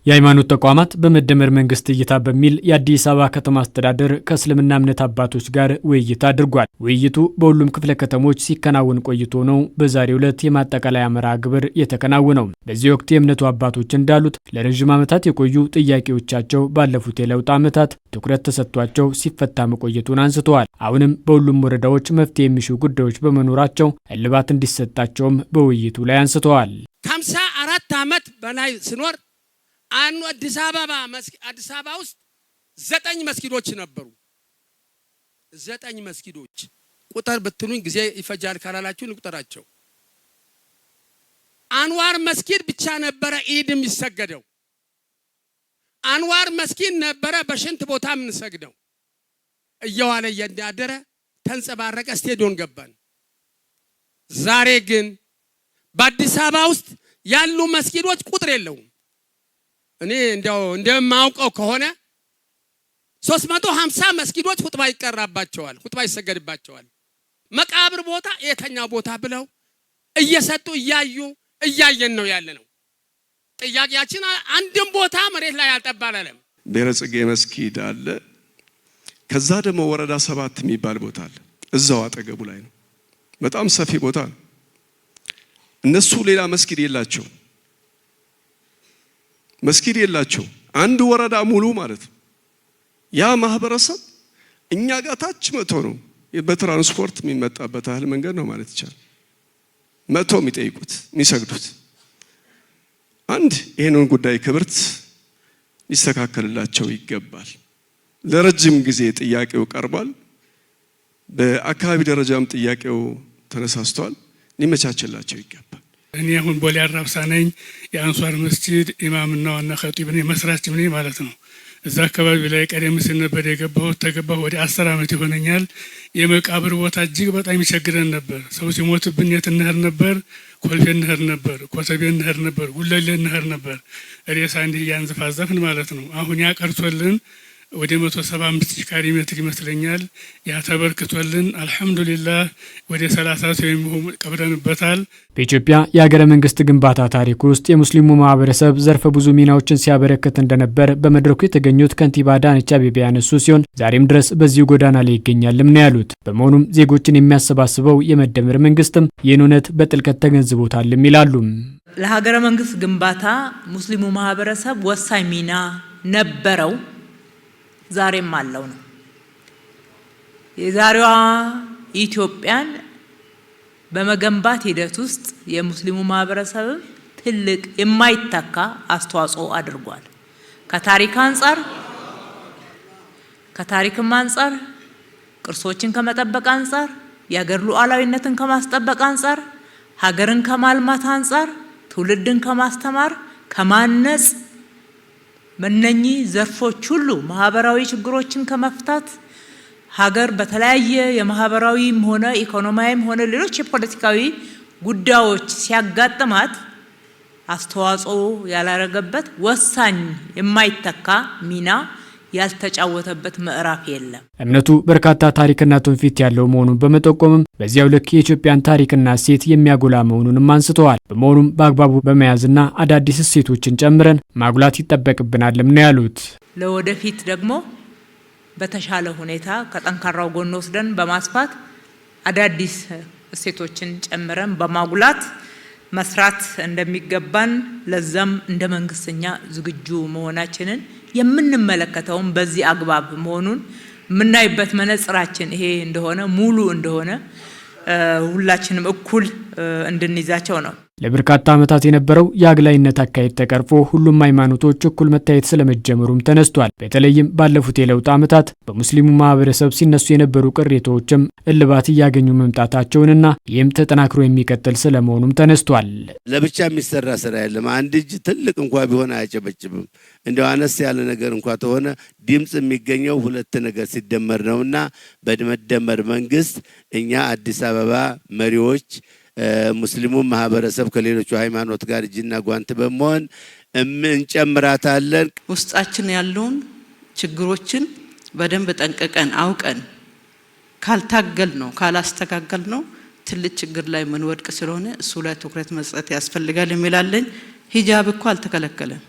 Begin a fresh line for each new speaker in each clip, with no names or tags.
የሃይማኖት ተቋማት በመደመር መንግስት እይታ በሚል የአዲስ አበባ ከተማ አስተዳደር ከእስልምና እምነት አባቶች ጋር ውይይት አድርጓል። ውይይቱ በሁሉም ክፍለ ከተሞች ሲከናወን ቆይቶ ነው በዛሬው ዕለት የማጠቃለያ መርሃ ግብር የተከናወነው። በዚህ ወቅት የእምነቱ አባቶች እንዳሉት ለረጅም ዓመታት የቆዩ ጥያቄዎቻቸው ባለፉት የለውጥ ዓመታት ትኩረት ተሰጥቷቸው ሲፈታ መቆየቱን አንስተዋል። አሁንም በሁሉም ወረዳዎች መፍትሄ የሚሹ ጉዳዮች በመኖራቸው እልባት እንዲሰጣቸውም በውይይቱ ላይ አንስተዋል።
ከ54 ዓመት በላይ ስኖር አዲስ አበባ ውስጥ 9 መስጊዶች ነበሩ። 9 መስጊዶች ቁጥር ብትሉኝ ጊዜ ይፈጃል ካላላችሁ እንቁጠራቸው። አንዋር መስጊድ ብቻ ነበረ ኢድ የሚሰገደው። አንዋር መስጊድ ነበረ በሽንት ቦታ የምንሰግደው። እየዋለ እያደረ ተንጸባረቀ፣ ስቴዲዮን ገባን። ዛሬ ግን በአዲስ አበባ ውስጥ ያሉ መስጊዶች ቁጥር የለውም። እኔ እንደማውቀው ከሆነ 350 መስጊዶች ኹጥባ ይቀራባቸዋል፣ ኹጥባ ይሰገድባቸዋል። መቃብር ቦታ የተኛው ቦታ ብለው እየሰጡ እያየን ነው ያለነው። ጥያቄያችን አንድም ቦታ መሬት ላይ አልጠባለለም።
ብሔረ ጽጌ መስጊድ አለ። ከዛ ደግሞ ወረዳ 7 የሚባል ቦታ አለ። እዛው አጠገቡ ላይ ነው። በጣም ሰፊ ቦታ ነው። እነሱ ሌላ መስጊድ የላቸው አንድ ወረዳ ሙሉ ማለት ነው። ያ ማህበረሰብ እኛ ጋር ታች መቶ ነው በትራንስፖርት የሚመጣበት ያህል መንገድ ነው ማለት ይቻላል። መቶ የሚጠይቁት የሚሰግዱት አንድ ይሄንን ጉዳይ ክብርት ሊስተካከልላቸው ይገባል። ለረጅም ጊዜ ጥያቄው ቀርቧል። በአካባቢ ደረጃም ጥያቄው ተነሳስቷል። ሊመቻችላቸው ይገባል።
እኔ አሁን ቦሌ አራብሳ ነኝ። የአንሷር መስጂድ ኢማምና ዋና ኸጢብ ነኝ፣ መስራችም ነኝ ማለት ነው። እዛ አካባቢ ላይ ቀደም ሲል ነበር ተገባሁ ወደ 10 ዓመት ይሆነኛል። የመቃብር ቦታ እጅግ በጣም ይቸግረን ነበር። ሰው ሲሞትብን የት እንሄድ ነበር? ኮልፌ እንሄድ ነበር፣ ኮተቤ እንሄድ ነበር፣ ጉለሌ እንሄድ ነበር። ሬሳ እንዲህ እያንዘፋዘፍን ማለት ነው። አሁን ያቀርቶልን ወደ 175 ካሬ ሜትር ይመስለኛል ያተበርክቶልን አልহামዱሊላህ ወደ 30 ሰው የሚሆን ቀብረንበታል።
በኢትዮጵያ የሀገረ መንግስት ግንባታ ታሪክ ውስጥ የሙስሊሙ ማህበረሰብ ዘርፈ ብዙ ሚናዎችን ሲያበረክት እንደነበር በመድረኩ የተገኙት ከንቲባ አዳነች አቤቤ ያነሱ ሲሆን ዛሬም ድረስ በዚሁ ጎዳና ላይ ይገኛልም ነው ያሉት። በመሆኑም ዜጎችን የሚያሰባስበው የመደመር መንግስትም ይህን እውነት በጥልቀት ተገንዝቦታልም ይላሉ።
ለሀገረ መንግስት ግንባታ ሙስሊሙ ማህበረሰብ ወሳኝ ሚና ነበረው፣ ዛሬም አለው ነው። የዛሬዋ ኢትዮጵያን በመገንባት ሂደት ውስጥ የሙስሊሙ ማህበረሰብ ትልቅ የማይተካ አስተዋጽኦ አድርጓል። ከታሪክም አንፃር ቅርሶችን ከመጠበቅ አንፃር፣ የሀገር ሉዓላዊነትን ከማስጠበቅ አንፃር፣ ሀገርን ከማልማት አንፃር፣ ትውልድን ከማስተማር ከማነጽ በእነኚህ ዘርፎች ሁሉ ማህበራዊ ችግሮችን ከመፍታት ሀገር በተለያየ የማህበራዊም ሆነ ኢኮኖሚያዊም ሆነ ሌሎች የፖለቲካዊ ጉዳዮች ሲያጋጥማት አስተዋጽኦ ያላረገበት ወሳኝ የማይተካ ሚና ያልተጫወተበት ምዕራፍ የለም።
እምነቱ በርካታ ታሪክና ትውፊት ያለው መሆኑን በመጠቆምም በዚያው ልክ የኢትዮጵያን ታሪክና እሴት የሚያጎላ መሆኑንም አንስተዋል። በመሆኑም በአግባቡ በመያዝና አዳዲስ እሴቶችን ጨምረን ማጉላት ይጠበቅብናልም ነው ያሉት።
ለወደፊት ደግሞ በተሻለ ሁኔታ ከጠንካራው ጎን ወስደን በማስፋት አዳዲስ እሴቶችን ጨምረን በማጉላት መስራት እንደሚገባን ለዛም እንደ መንግስተኛ ዝግጁ መሆናችንን የምንመለከተውም በዚህ አግባብ መሆኑን የምናይበት መነጽራችን ይሄ እንደሆነ ሙሉ እንደሆነ ሁላችንም እኩል እንድንይዛቸው ነው።
ለበርካታ ዓመታት የነበረው የአግላይነት አካሄድ ተቀርፎ ሁሉም ሃይማኖቶች እኩል መታየት ስለመጀመሩም ተነስቷል። በተለይም ባለፉት የለውጥ ዓመታት በሙስሊሙ ማህበረሰብ ሲነሱ የነበሩ ቅሬታዎችም እልባት እያገኙ መምጣታቸውንና ይህም ተጠናክሮ የሚቀጥል ስለመሆኑም ተነስቷል።
ለብቻ የሚሰራ ስራ የለም። አንድ እጅ ትልቅ እንኳን ቢሆን አያጨበጭብም። እንደው አነስ ያለ ነገር እንኳን ተሆነ ድምጽ የሚገኘው ሁለት ነገር ሲደመር ነውና በመደመር መንግስት እኛ አዲስ አበባ መሪዎች ሙስሊሙ ማህበረሰብ ከሌሎች ሃይማኖት ጋር እጅና ጓንት በመሆን እንጨምራታለን።
ውስጣችን ያለውን ችግሮችን በደንብ ጠንቀቀን አውቀን ካላስተካከል ነው ትልቅ ችግር ላይ መንወድቅ ስለሆነ እሱ ላይ ትኩረት መስጠት ያስፈልጋል የሚላለን። ሂጃብ እኮ አልተከለከለም።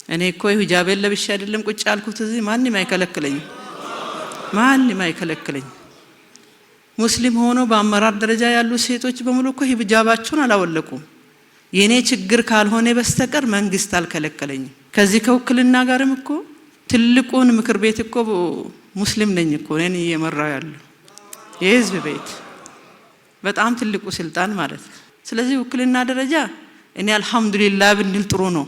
እኔ እኮ ሂጃቤን ለብሼ አይደለም ቁጭ ያልኩት እዚህ ማንም አይከለክለኝም። ማንም አይከለክለኝም። ሙስሊም ሆኖ በአመራር ደረጃ ያሉ ሴቶች በሙሉ እኮ ሂጃባቸውን አላወለቁም። የኔ ችግር ካልሆነ በስተቀር መንግስት አልከለከለኝም። ከዚህ ከውክልና ጋርም እኮ ትልቁን ምክር ቤት እኮ ሙስሊም ነኝ እኮ እኔን እየመራው ያለው የህዝብ ቤት በጣም ትልቁ ስልጣን ማለት ነው። ስለዚህ ውክልና ደረጃ እኔ አልሐምዱሊላህ ብንል ጥሩ ነው።